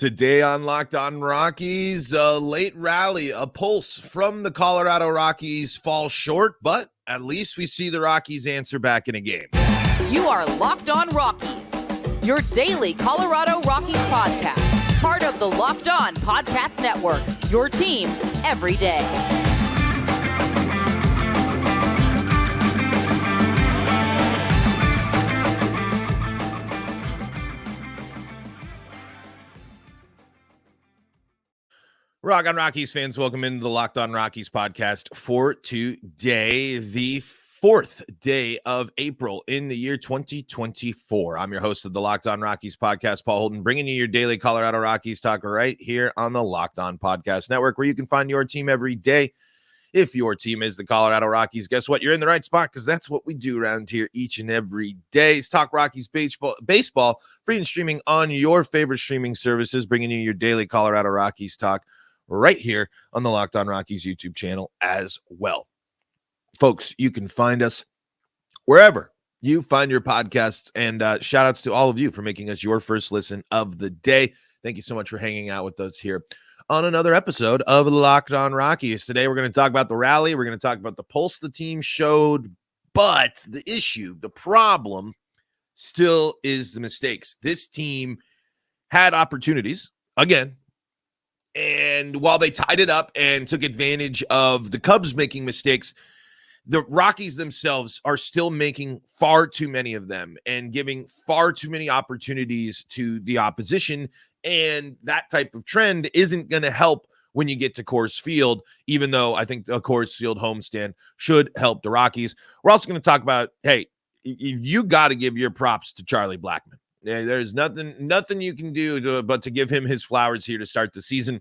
Today on Locked On Rockies, a late rally, a pulse from the Colorado Rockies falls short, but at least we see the Rockies answer back in a game. You are Locked On Rockies, your daily Colorado Rockies podcast, part of the Locked On Podcast Network, your team every day. Rock on Rockies fans, welcome into the Locked On Rockies podcast for today, the 4th day of April in the year 2024. I'm your host of the Locked On Rockies podcast, Paul Holden, bringing you your daily Colorado Rockies talk right here on the Locked On Podcast Network, where you can find your team every day. If your team is the Colorado Rockies, guess what? You're in the right spot, because that's what we do around here each and every day. It's Talk Rockies baseball, free and streaming on your favorite streaming services, bringing you your daily Colorado Rockies talk right here on the Locked On Rockies YouTube channel as well. Folks, you can find us wherever you find your podcasts, and shout outs to all of you for making us your first listen of the day. Thank you so much for hanging out with us here on another episode of Locked On Rockies. Today, we're going to talk about the rally. We're going to talk about the pulse the team showed, but the issue, the problem still is the mistakes. This team had opportunities, again, and while they tied it up and took advantage of the Cubs making mistakes, the Rockies themselves are still making far too many of them and giving far too many opportunities to the opposition. And that type of trend isn't going to help when you get to Coors Field, even though I think a Coors Field homestand should help the Rockies. We're also going to talk about, hey, you got to give your props to Charlie Blackmon. Yeah, there's nothing you can do but to give him his flowers here to start the season.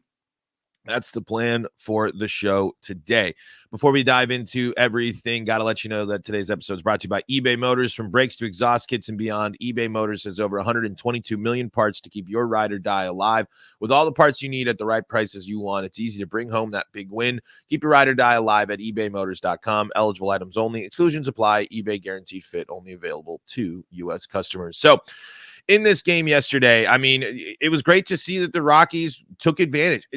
That's the plan for the show today. Before we dive into everything, got to let you know that today's episode is brought to you by eBay Motors. From brakes to exhaust kits and beyond, eBay Motors has over 122 million parts to keep your ride or die alive. With all the parts you need at the right prices you want, it's easy to bring home that big win. Keep your ride or die alive at ebaymotors.com. Eligible items only. Exclusions apply. eBay guaranteed fit. Only available to U.S. customers. So, in this game yesterday, I mean, it was great to see that the Rockies took advantage.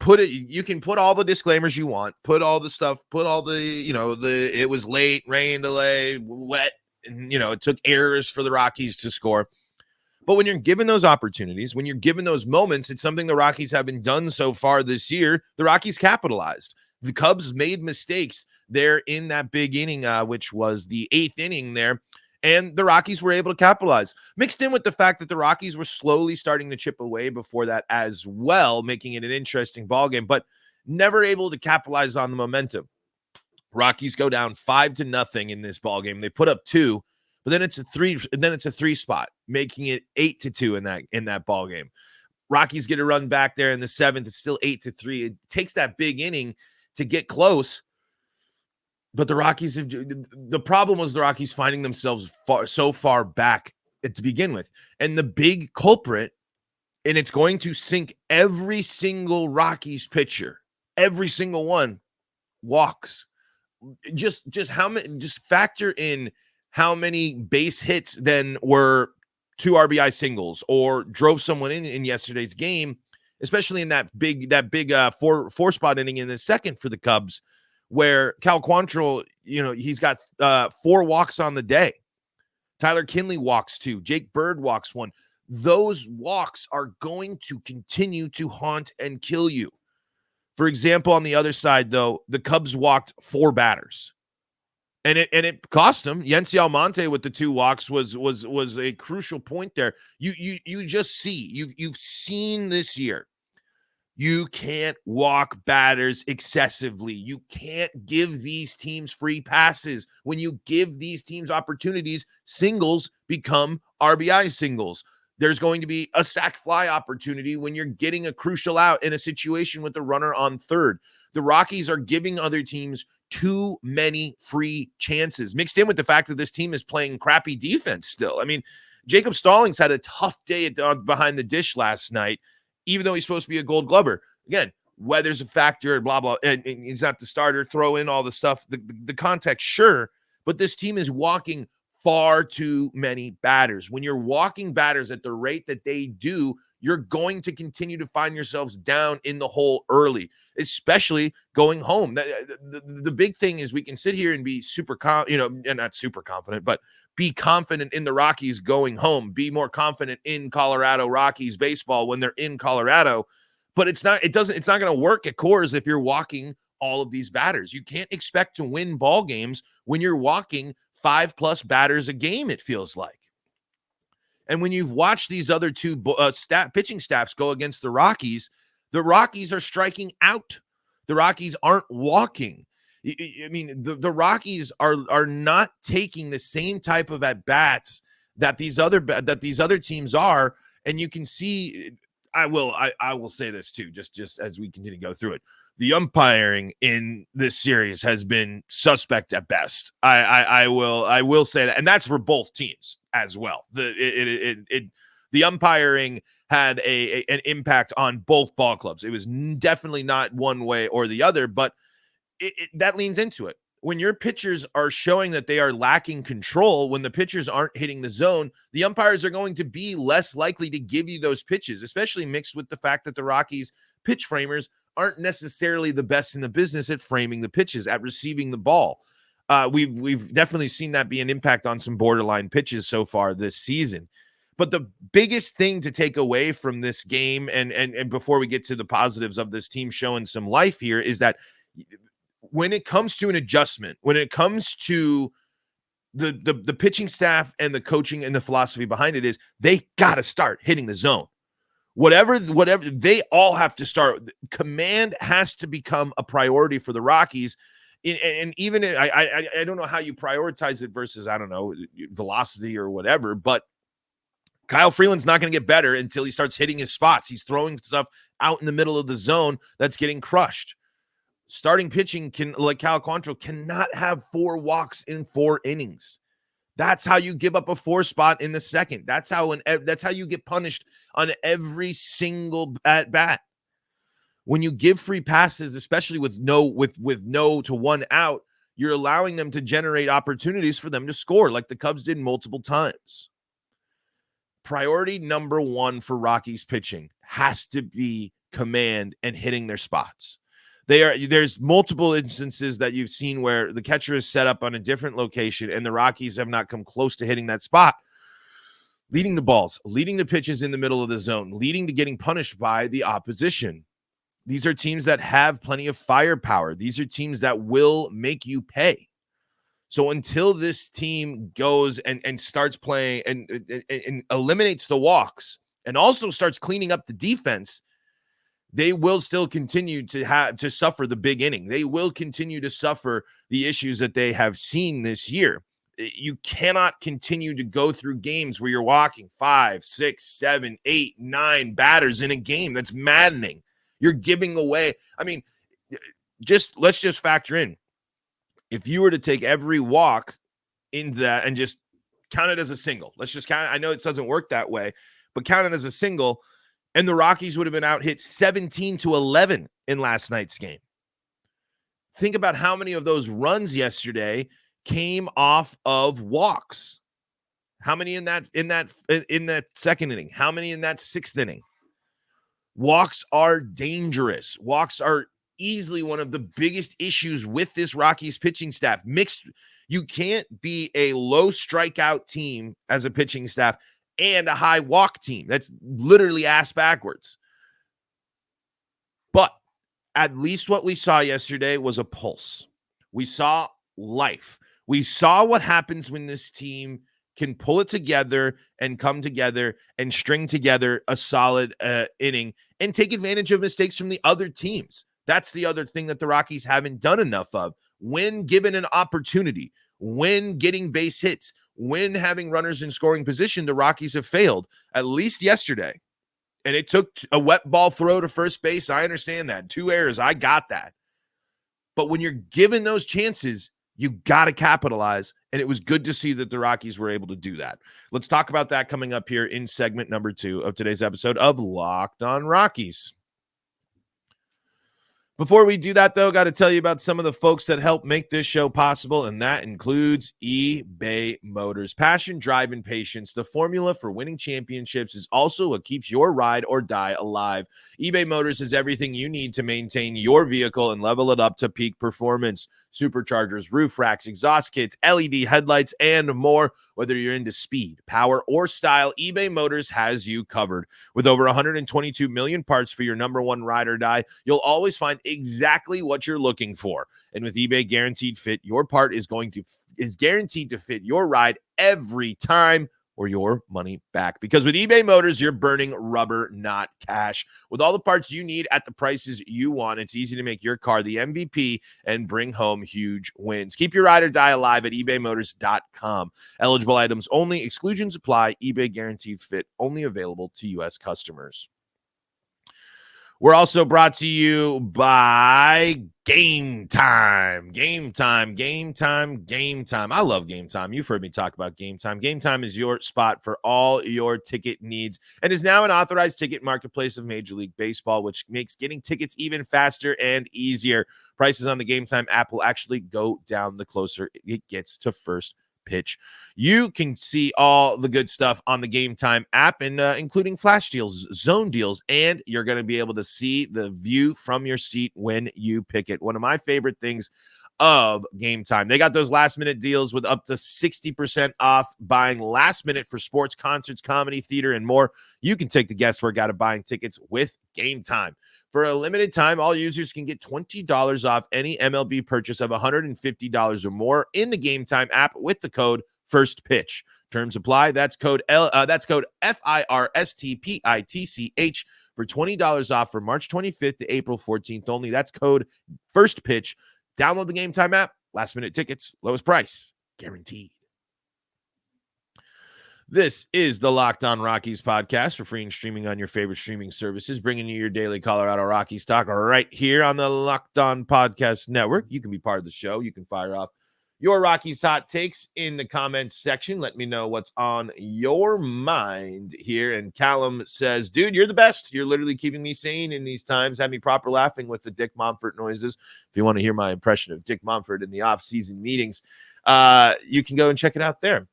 You can put all the disclaimers you want, put all the stuff, put all the, it was late, rain delay, wet, and, it took errors for the Rockies to score. But when you're given those opportunities, when you're given those moments, it's something the Rockies haven't done so far this year. The Rockies capitalized. The Cubs made mistakes there in that big inning, which was the 8th inning there. And the Rockies were able to capitalize, mixed in with the fact that the Rockies were slowly starting to chip away before that as well, making it an interesting ballgame, but never able to capitalize on the momentum. Rockies go down 5-0 in this ballgame. They put up 2, but then it's a 3 spot, making it 8-2 in that ballgame. Rockies get a run back there in the 7th. It's still 8-3. It takes that big inning to get close. But the problem was the Rockies finding themselves so far back to begin with. And the big culprit, and it's going to sink every single Rockies pitcher, every single one, walks. Just factor in how many base hits then were 2 RBI singles or drove someone in yesterday's game, especially in that big four spot inning in the second for the Cubs, where Cal Quantrill, he's got 4 walks on the day. Tyler Kinley walks 2. Jake Bird walks 1. Those walks are going to continue to haunt and kill you. For example, on the other side, though, the Cubs walked 4 batters. And it cost them. Yency Almonte with the 2 walks was a crucial point there. You just see, you've seen this year. You can't walk batters excessively. You can't give these teams free passes. When you give these teams opportunities, singles become RBI singles. There's going to be a sac fly opportunity when you're getting a crucial out in a situation with the runner on third. The Rockies are giving other teams too many free chances, mixed in with the fact that this team is playing crappy defense still. I mean, Jacob Stallings had a tough day behind the dish last night, even though he's supposed to be a Gold Glover. Again, weather's a factor, blah, blah, and he's not the starter. Throw in all the stuff, the context, sure, but this team is walking far too many batters. When you're walking batters at the rate that they do, you're going to continue to find yourselves down in the hole early, especially going home. The big thing is we can sit here and be not super confident, but be confident in the Rockies going home, be more confident in Colorado Rockies baseball when they're in Colorado. But it's not going to work at Coors if you're walking all of these batters. You can't expect to win ball games when you're walking 5+ batters a game, it feels like. And when you've watched these other two pitching staffs go against the Rockies are striking out. The Rockies aren't walking. I mean, the Rockies are not taking the same type of at-bats that these other teams are. And you can see, I will say this too, just as we continue to go through it. The umpiring in this series has been suspect at best. I will say that, and that's for both teams as well. The umpiring had an impact on both ball clubs. It was definitely not one way or the other, but that leans into it. When your pitchers are showing that they are lacking control, when the pitchers aren't hitting the zone, the umpires are going to be less likely to give you those pitches, especially mixed with the fact that the Rockies pitch framers aren't necessarily the best in the business at framing the pitches, at receiving the ball. We've definitely seen that be an impact on some borderline pitches so far this season. But the biggest thing to take away from this game, and before we get to the positives of this team showing some life here, is that when it comes to an adjustment, when it comes to the pitching staff and the coaching and the philosophy behind it, is they got to start hitting the zone. Whatever, they all have to start. Command has to become a priority for the Rockies. And even I don't know how you prioritize it versus, I don't know, velocity or whatever, but Kyle Freeland's not going to get better until he starts hitting his spots. He's throwing stuff out in the middle of the zone that's getting crushed. Starting pitching like Cal Quantrill cannot have 4 walks in 4 innings. That's how you give up a 4 spot in the second. That's how you get punished on every single at bat. When you give free passes, especially with no to 1 out, you're allowing them to generate opportunities for them to score, like the Cubs did multiple times. Priority number 1 for Rockies pitching has to be command and hitting their spots. There's multiple instances that you've seen where the catcher is set up on a different location and the Rockies have not come close to hitting that spot, leading the balls, leading the pitches in the middle of the zone, leading to getting punished by the opposition. These are teams that have plenty of firepower. These are teams that will make you pay. So until this team goes and starts playing and eliminates the walks and also starts cleaning up the defense, they will still continue to suffer the big inning. They will continue to suffer the issues that they have seen this year. You cannot continue to go through games where you're walking 5, 6, 7, 8, 9 batters in a game. That's maddening. You're giving away. I mean, let's just factor in. If you were to take every walk into that and just count it as a single, let's just count it. I know it doesn't work that way, but count it as a single. And the Rockies would have been out hit 17-11 in last night's game. Think about how many of those runs yesterday came off of walks. How many in that second inning? How many in that 6th inning? Walks are dangerous. Walks are easily one of the biggest issues with this Rockies pitching staff. You can't be a low strikeout team as a pitching staff and a high walk team. That's literally ass backwards. But at least what we saw yesterday was a pulse. We saw life. We saw what happens when this team can pull it together and come together and string together a solid inning and take advantage of mistakes from the other teams. That's the other thing that the Rockies haven't done enough of. When given an opportunity, when getting base hits, when having runners in scoring position, the Rockies have failed, at least yesterday. And it took a wet ball throw to first base. I understand that. 2 errors. I got that. But when you're given those chances, you got to capitalize. And it was good to see that the Rockies were able to do that. Let's talk about that coming up here in segment number 2 of today's episode of Locked on Rockies. Before we do that, though, got to tell you about some of the folks that help make this show possible, and that includes eBay Motors. Passion, drive, and patience. The formula for winning championships is also what keeps your ride or die alive. eBay Motors is everything you need to maintain your vehicle and level it up to peak performance. Superchargers, roof racks, exhaust kits, LED headlights, and more. Whether you're into speed, power, or style, eBay Motors has you covered. With over 122 million parts for your number one ride or die, you'll always find exactly what you're looking for. And with eBay Guaranteed Fit, your part is guaranteed to fit your ride every time, or your money back. Because with eBay Motors, you're burning rubber, not cash. With all the parts you need at the prices you want, it's easy to make your car the MVP and bring home huge wins. Keep your ride or die alive at ebaymotors.com. Eligible items only. Exclusions apply. eBay Guaranteed Fit only available to U.S. customers. We're also brought to you by Gametime. Gametime. I love Gametime. You've heard me talk about Gametime. Gametime is your spot for all your ticket needs and is now an authorized ticket marketplace of Major League Baseball, which makes getting tickets even faster and easier. Prices on the Gametime app will actually go down the closer it gets to first pitch. You can see all the good stuff on the Gametime app, and including flash deals, zone deals, and you're going to be able to see the view from your seat when you pick it. One of my favorite things of Gametime. They got those last minute deals with up to 60% off buying last minute for sports, concerts, comedy, theater, and more. You can take the guesswork out of buying tickets with Gametime. For a limited time, all users can get $20 off any MLB purchase of $150 or more in the Gametime app with the code FIRSTPITCH. Terms apply. That's code FIRSTPITCH for $20 off from March 25th to April 14th only. That's code FIRSTPITCH. Download the Gametime app. Last minute tickets, lowest price, guaranteed. This is the Locked On Rockies podcast for free and streaming on your favorite streaming services, bringing you your daily Colorado Rockies talk right here on the Locked On Podcast Network. You can be part of the show. You can fire off your Rockies hot takes in the comments section. Let me know what's on your mind here. And Callum says, dude, you're the best. You're literally keeping me sane in these times. Had me proper laughing with the Dick Monfort noises. If you want to hear my impression of Dick Monfort in the off-season meetings, you can go and check it out there.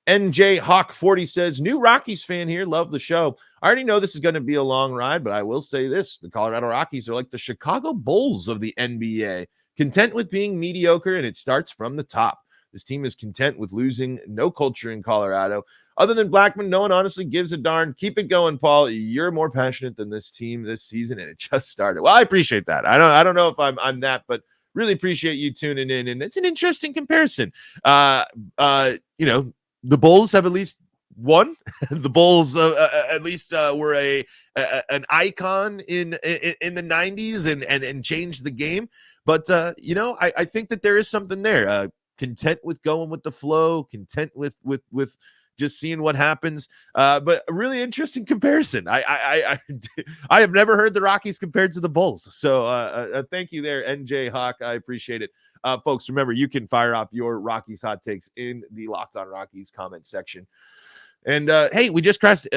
NJ Hawk 40 says, new Rockies fan here. Love the show. I already know this is going to be a long ride, but I will say this. The Colorado Rockies are like the Chicago Bulls of the NBA. Content with being mediocre, and it starts from the top. This team is content with losing. No culture in Colorado. Other than Blackmon, no one honestly gives a darn. Keep it going, Paul. You're more passionate than this team this season, and it just started. Well, I appreciate that. I don't know if I'm that, but really appreciate you tuning in. And it's an interesting comparison. The Bulls have at least won. The Bulls at least were an icon in the 90s and changed the game. But, I think that there is something there. Content with going with the flow, content with just seeing what happens. But a really interesting comparison. I have never heard the Rockies compared to the Bulls. So thank you there, NJ Hawk. I appreciate it. Folks, remember, you can fire off your Rockies hot takes in the Locked On Rockies comment section. And hey, we just crossed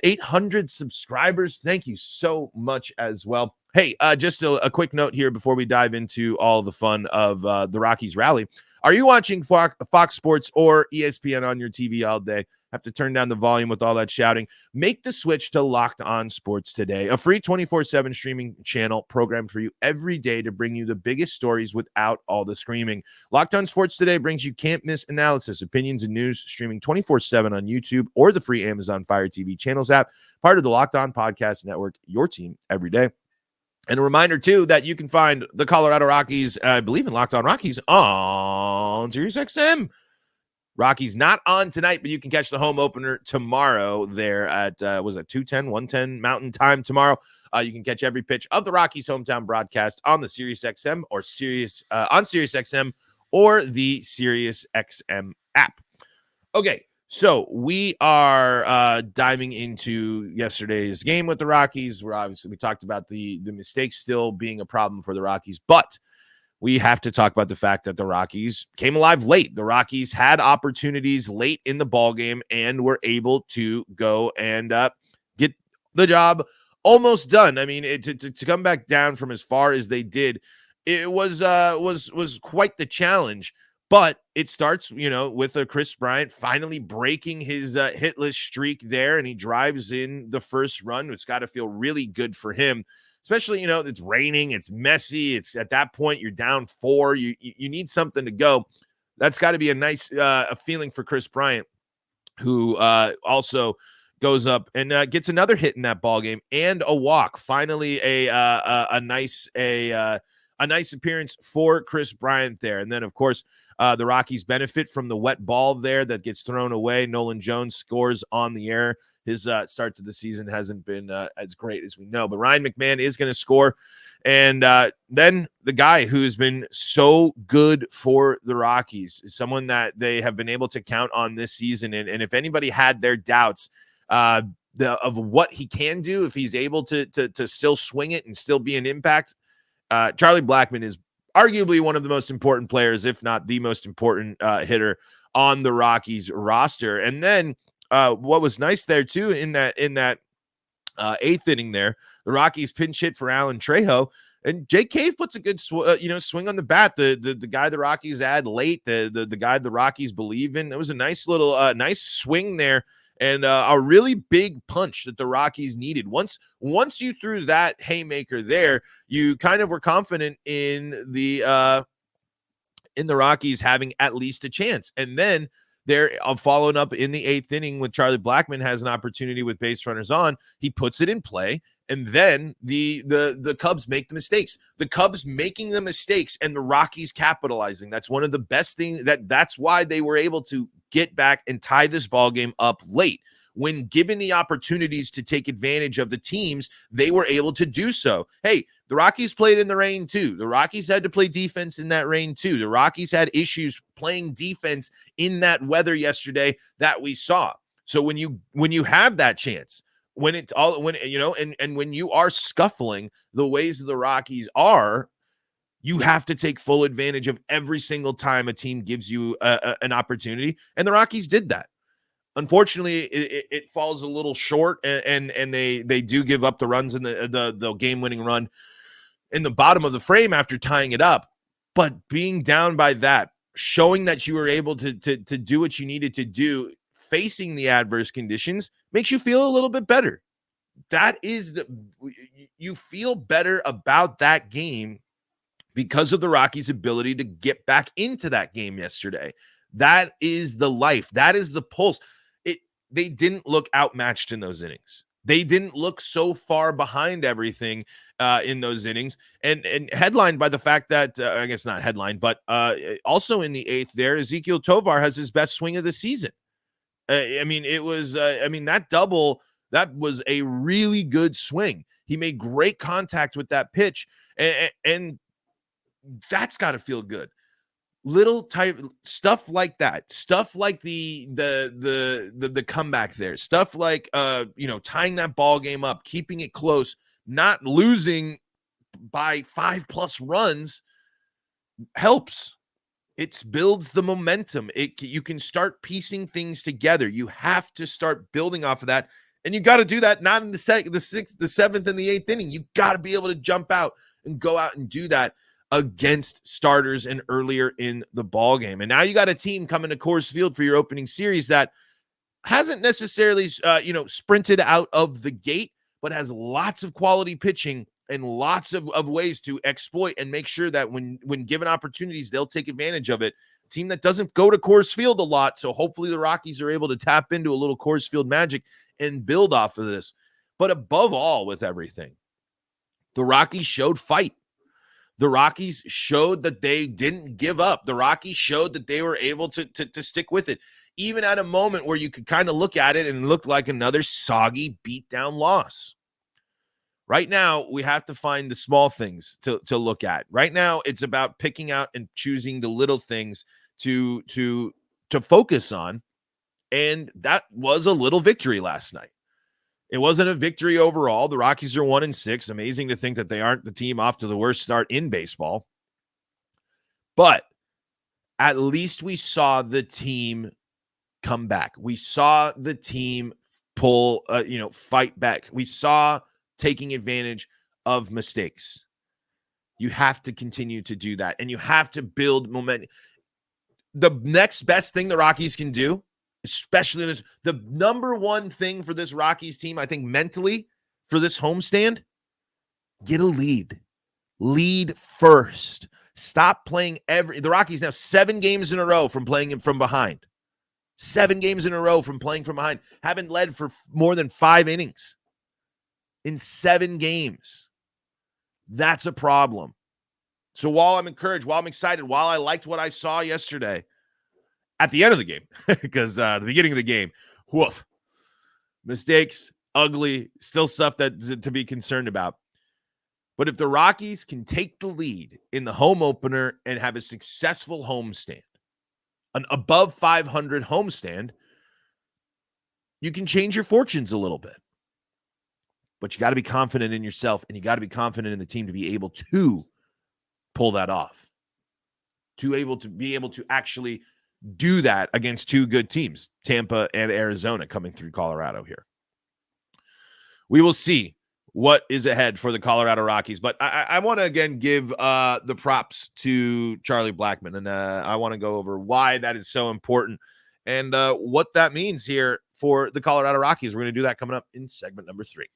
800 subscribers. Thank you so much as well. Hey, just a quick note here before we dive into all the fun of the Rockies rally. Are you watching Fox Sports or ESPN on your TV all day? Have to turn down the volume with all that shouting. Make the switch to Locked On Sports Today, a free 24/7 streaming channel programmed for you every day to bring you the biggest stories without all the screaming. Locked On Sports Today brings you can't-miss analysis, opinions, and news streaming 24/7 on YouTube or the free Amazon Fire TV channels app, part of the Locked On Podcast Network, your team every day. And a reminder, too, that you can find the Colorado Rockies, I believe in Locked On Rockies, on SiriusXM. Rockies not on tonight, but you can catch the home opener tomorrow there at, 2:10, 1:10 Mountain Time tomorrow. You can catch every pitch of the Rockies hometown broadcast on the SiriusXM or on SiriusXM or the SiriusXM app. Okay, so we are diving into yesterday's game with the Rockies. We talked about the mistakes still being a problem for the Rockies, but we have to talk about the fact that the Rockies came alive late. The Rockies had opportunities late in the ballgame and were able to go and get the job almost done. I mean, to come back down from as far as they did, it was quite the challenge. But it starts, with a Chris Bryant finally breaking his hitless streak there, and he drives in the first run. It's got to feel really good for him, especially, it's raining, it's messy. It's at that point you're down 4. You need something to go. That's got to be a nice a feeling for Chris Bryant, who also goes up and gets another hit in that ball game and a walk. Finally, a nice appearance for Chris Bryant there. And then, of course, the Rockies benefit from the wet ball there that gets thrown away. Nolan Jones scores on the air. His start to the season hasn't been as great as we know, but Ryan McMahon is going to score. And then the guy who's been so good for the Rockies is someone that they have been able to count on this season. And if anybody had their doubts of what he can do, if he's able to still swing it and still be an impact, Charlie Blackmon is arguably one of the most important players, if not the most important hitter on the Rockies roster. And then what was nice there too in that 8th inning there, the Rockies pinch hit for Alan Trejo, and Jake Cave puts a good swing on the bat. The guy the Rockies add late, the guy the Rockies believe in. It was a nice little nice swing there, and a really big punch that the Rockies needed. Once you threw that haymaker there, you kind of were confident in the Rockies having at least a chance. And then they're following up in the 8th inning with Charlie Blackmon has an opportunity with base runners on. He puts it in play, and then the Cubs make the mistakes. The Cubs making the mistakes and the Rockies capitalizing. That's one of the best things. That's why they were able to get back and tie this ball game up late. When given the opportunities to take advantage of the teams, they were able to do so. Hey, the Rockies played in the rain too. The Rockies had to play defense in that rain too. The Rockies had issues playing defense in that weather yesterday that we saw. So when you have that chance, when you are scuffling the ways the Rockies are, you have to take full advantage of every single time a team gives you an opportunity. And the Rockies did that. Unfortunately, it falls a little short, and they do give up the runs in the game-winning run in the bottom of the frame after tying it up. But being down by that, showing that you were able to do what you needed to do, facing the adverse conditions, makes you feel a little bit better. You feel better about that game because of the Rockies' ability to get back into that game yesterday. That is the life. That is the pulse. They didn't look outmatched in those innings. They didn't look so far behind everything in those innings, and headlined by the fact that I guess not headlined, but also in the 8th there, Ezequiel Tovar has his best swing of the season. That double, that was a really good swing. He made great contact with that pitch, and that's got to feel good. Little type stuff like that, stuff like the comeback there, stuff like tying that ball game up, keeping it close, not losing by 5+ runs helps. It builds the momentum. You can start piecing things together. You have to start building off of that, and you got to do that not in the 6th, the 7th, and the 8th inning. You got to be able to jump out and go out and do that against starters and earlier in the ball game. And now you got a team coming to Coors Field for your opening series that hasn't necessarily sprinted out of the gate, but has lots of quality pitching and lots of ways to exploit and make sure that when given opportunities, they'll take advantage of it. A team that doesn't go to Coors Field a lot, so hopefully the Rockies are able to tap into a little Coors Field magic and build off of this. But above all, with everything, the Rockies showed fight. The Rockies showed that they didn't give up. The Rockies showed that they were able to stick with it, even at a moment where you could kind of look at it and look like another soggy, beat-down loss. Right now, we have to find the small things to look at. Right now, it's about picking out and choosing the little things to focus on, and that was a little victory last night. It wasn't a victory overall. The Rockies are 1-6. Amazing to think that they aren't the team off to the worst start in baseball. But at least we saw the team come back. We saw the team fight back. We saw taking advantage of mistakes. You have to continue to do that, and you have to build momentum. The next best thing the Rockies can do, especially in this, the number one thing for this Rockies team, I think mentally for this homestand, get a lead. Lead first. Stop playing the Rockies now 7 games in a row from playing from behind. 7 games in a row from playing from behind. Haven't led for more than 5 innings in 7 games. That's a problem. So while I'm encouraged, while I'm excited, while I liked what I saw yesterday at the end of the game, because the beginning of the game, woof, mistakes, ugly, still stuff that to be concerned about. But if the Rockies can take the lead in the home opener and have a successful homestand, an above 500 homestand, you can change your fortunes a little bit. But you got to be confident in yourself, and you got to be confident in the team to be able to pull that off, to be able to actually do that against 2 good teams, Tampa and Arizona, coming through Colorado here. We will see what is ahead for the Colorado Rockies. But I want to, again, give the props to Charlie Blackmon, and I want to go over why that is so important and what that means here for the Colorado Rockies. We're going to do that coming up in segment number 3.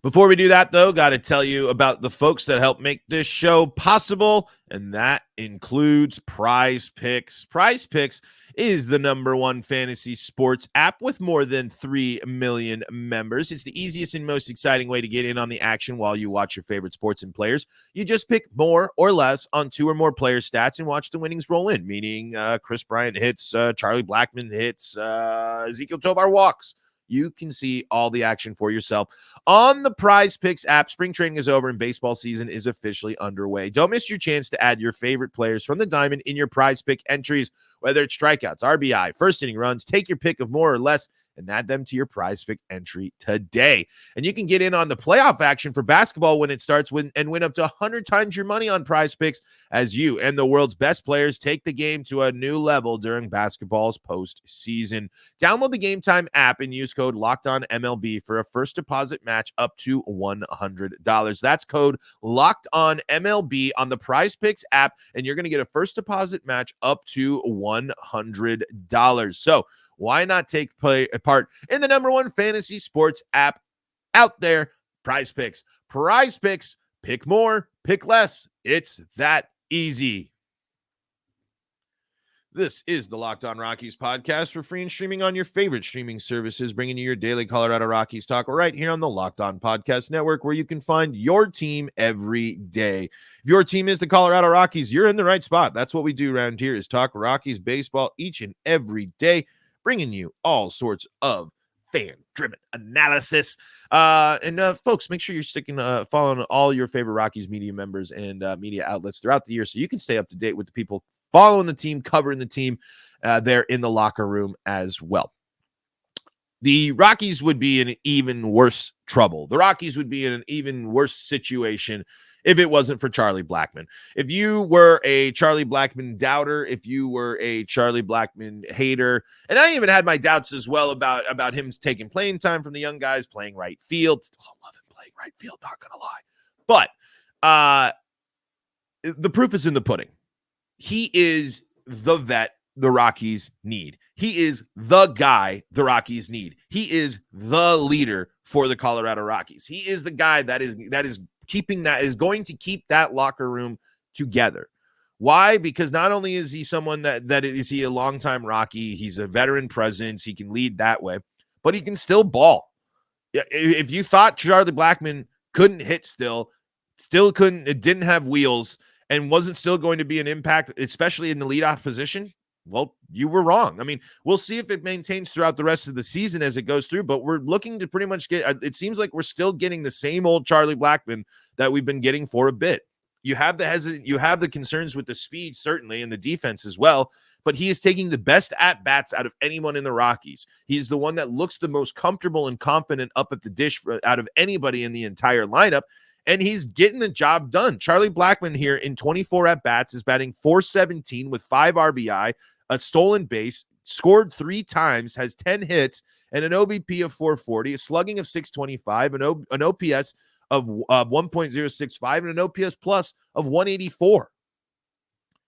Before we do that, though, got to tell you about the folks that help make this show possible, and that includes PrizePicks. PrizePicks is the #1 fantasy sports app with more than 3 million members. It's the easiest and most exciting way to get in on the action while you watch your favorite sports and players. You just pick more or less on 2 or more player stats and watch the winnings roll in, meaning Chris Bryant hits, Charlie Blackmon hits, Ezekiel Tovar walks. You can see all the action for yourself on the PrizePicks app. Spring training is over and baseball season is officially underway. Don't miss your chance to add your favorite players from the diamond in your PrizePick entries, whether it's strikeouts, RBI, first inning runs. Take your pick of more or less and add them to your PrizePick entry today. And you can get in on the playoff action for basketball when it starts and win up to 100 times your money on PrizePicks as you and the world's best players take the game to a new level during basketball's postseason. Download the Gametime app and use code LOCKEDONMLB for a first deposit match up to $100. That's code LOCKEDONMLB on the PrizePicks app, and you're going to get a first deposit match up to $100. So why not take part in the #1 fantasy sports app out there, PrizePicks? PrizePicks, pick more, pick less. It's that easy. This is the Locked On Rockies podcast for free and streaming on your favorite streaming services, bringing you your daily Colorado Rockies talk right here on the Locked On Podcast Network, where you can find your team every day. If your team is the Colorado Rockies, you're in the right spot. That's what we do around here, is talk Rockies baseball each and every day, bringing you all sorts of fan-driven analysis. And folks, make sure you're following all your favorite Rockies media members and media outlets throughout the year so you can stay up to date with the people following the team, covering the team there in the locker room as well. The Rockies would be in even worse trouble. The Rockies would be in an even worse situation if it wasn't for Charlie Blackmon. If you were a Charlie Blackmon doubter, if you were a Charlie Blackmon hater, and I even had my doubts as well about him taking playing time from the young guys, playing right field. Still love him playing right field, not going to lie. But the proof is in the pudding. He is the vet the Rockies need. He is the guy the Rockies need. He is the leader for the Colorado Rockies. He is the guy that is going to keep that locker room together. Why? Because not only is he someone that is he a longtime Rocky, he's a veteran presence, he can lead that way, but he can still ball. If you thought Charlie Blackmon couldn't hit still couldn't, it didn't have wheels, and wasn't still going to be an impact, especially in the leadoff position, well, you were wrong. I mean, we'll see if it maintains throughout the rest of the season as it goes through, but we're looking to pretty much get, it seems like we're still getting the same old Charlie Blackmon that we've been getting for a bit. You have the concerns with the speed, certainly, and the defense as well, but he is taking the best at-bats out of anyone in the Rockies. He's the one that looks the most comfortable and confident up at the dish out of anybody in the entire lineup, and he's getting the job done. Charlie Blackmon here in 24 at-bats is batting .417 with 5 RBI, a stolen base, scored 3 times, has 10 hits, and an OBP of 440, a slugging of 625, an OPS of 1.065, and an OPS plus of 184.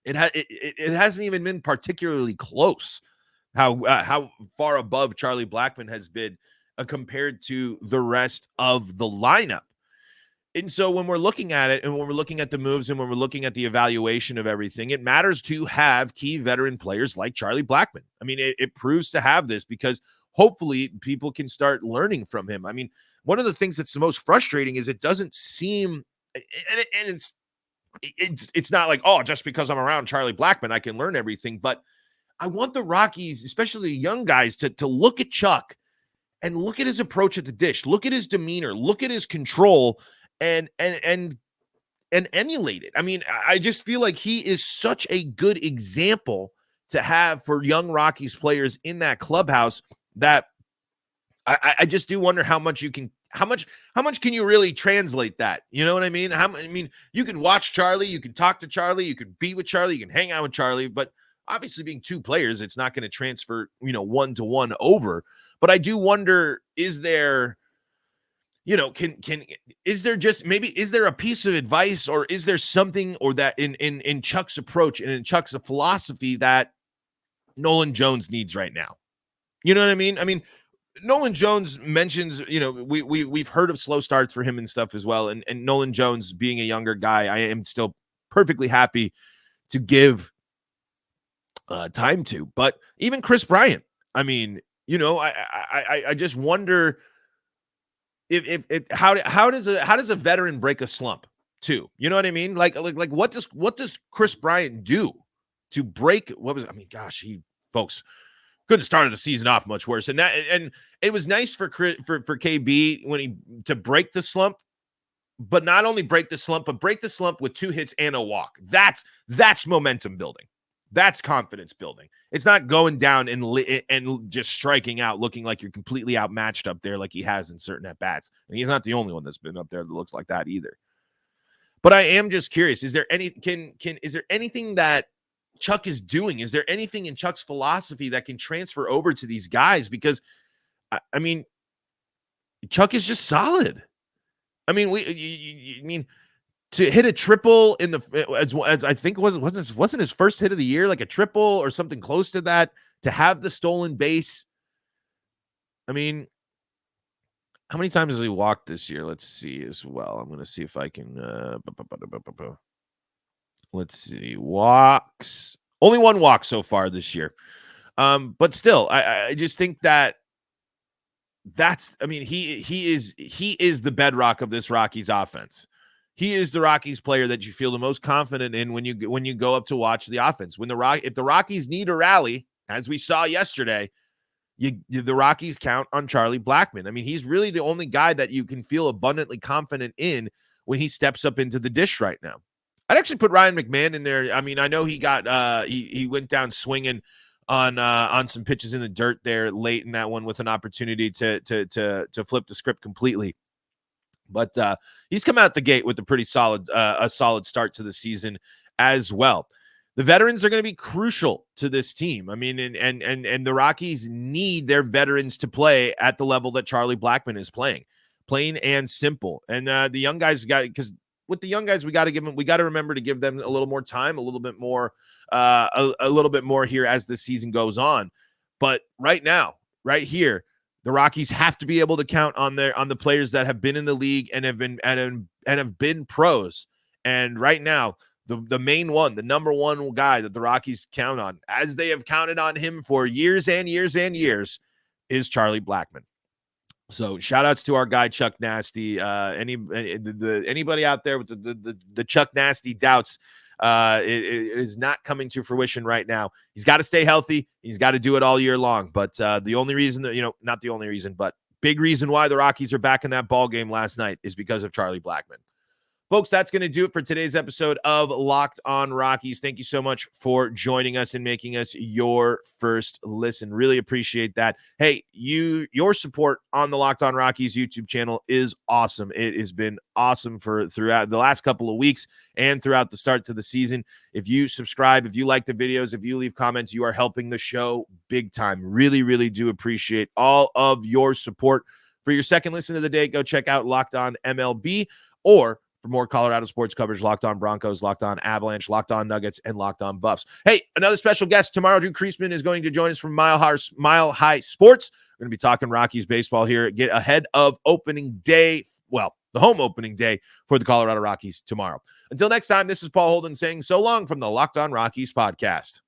It hasn't even been particularly close how far above Charlie Blackmon has been compared to the rest of the lineup. And so when we're looking at it and when we're looking at the moves and when we're looking at the evaluation of everything, it matters to have key veteran players like Charlie Blackmon. I mean, it proves to have this because hopefully people can start learning from him. I mean, one of the things that's the most frustrating is it doesn't seem, and it's not like, oh, just because I'm around Charlie Blackmon, I can learn everything. But I want the Rockies, especially the young guys, to look at Chuck and look at his approach at the dish, look at his demeanor, look at his control, and emulate it. I mean, I just feel like he is such a good example to have for young Rockies players in that clubhouse that I just do wonder how much can you really translate that? You know what I mean? You can watch Charlie, you can talk to Charlie, you can be with Charlie, you can hang out with Charlie, but obviously being two players, it's not going to transfer, one-to-one over. But I do wonder, is there is there a piece of advice, or is there something, or that in Chuck's approach and in Chuck's philosophy that Nolan Jones needs right now? You know what I mean? I mean, Nolan Jones mentions, we've heard of slow starts for him and stuff as well. And Nolan Jones being a younger guy, I am still perfectly happy to give time to. But even Chris Bryant, I mean, I just wonder how does a veteran break a slump too? You know what I mean? Like what does Chris Bryant do to break? Folks couldn't have started the season off much worse. And it was nice for KB to break the slump, but not only break the slump, but break the slump with 2 hits and a walk. That's momentum building. That's confidence building. It's not going down and just striking out, looking like you're completely outmatched up there like he has in certain at-bats. And he's not the only one that's been up there that looks like that either. But I am just curious, is there anything that Chuck is doing? Is there anything in Chuck's philosophy that can transfer over to these guys? Because, I mean, Chuck is just solid. I mean, to hit a triple in as I think wasn't his first hit of the year, like a triple or something close to that, to have the stolen base. I mean, how many times has he walked this year? Let's see as well. I'm going to see if I can. Let's see. Walks. Only 1 walk so far this year. But still, I just think he is the bedrock of this Rockies offense. He is the Rockies player that you feel the most confident in when you go up to watch the offense. If the Rockies need a rally, as we saw yesterday, the Rockies count on Charlie Blackmon. I mean, he's really the only guy that you can feel abundantly confident in when he steps up into the dish right now. I'd actually put Ryan McMahon in there. I mean, I know he got he went down swinging on some pitches in the dirt there late in that one with an opportunity to flip the script completely. But he's come out the gate with a pretty solid start to the season as well. The veterans are going to be crucial to this team. I mean, and the Rockies need their veterans to play at the level that Charlie Blackmon is playing, plain and simple. And the young guys because with the young guys, we got to remember to give them a little more time, a little bit more here as the season goes on. But right now, right here, the Rockies have to be able to count on the players that have been in the league and have been pros. And right now, the main one, the number one guy that the Rockies count on, as they have counted on him for years and years and years, is Charlie Blackmon. So shout outs to our guy Chuck Nasty. Anybody out there with the Chuck Nasty doubts, it is not coming to fruition right now. He's got to stay healthy. He's got to do it all year long. But the only reason that, not the only reason, but big reason why the Rockies are back in that ball game last night is because of Charlie Blackmon. Folks, that's going to do it for today's episode of Locked On Rockies. Thank you so much for joining us and making us your first listen. Really appreciate that. Hey, your support on the Locked On Rockies YouTube channel is awesome. It has been awesome for throughout the last couple of weeks and throughout the start to the season. If you subscribe, if you like the videos, if you leave comments, you are helping the show big time. Really, really do appreciate all of your support. For your second listen of the day, go check out Locked On MLB, or for more Colorado sports coverage, Locked On Broncos, Locked On Avalanche, Locked On Nuggets, and Locked On Buffs. Hey, another special guest tomorrow. Drew Kreisman is going to join us from Mile High Sports. We're going to be talking Rockies baseball here. Get ahead of opening day. Well, the home opening day for the Colorado Rockies tomorrow. Until next time, this is Paul Holden saying so long from the Locked On Rockies podcast.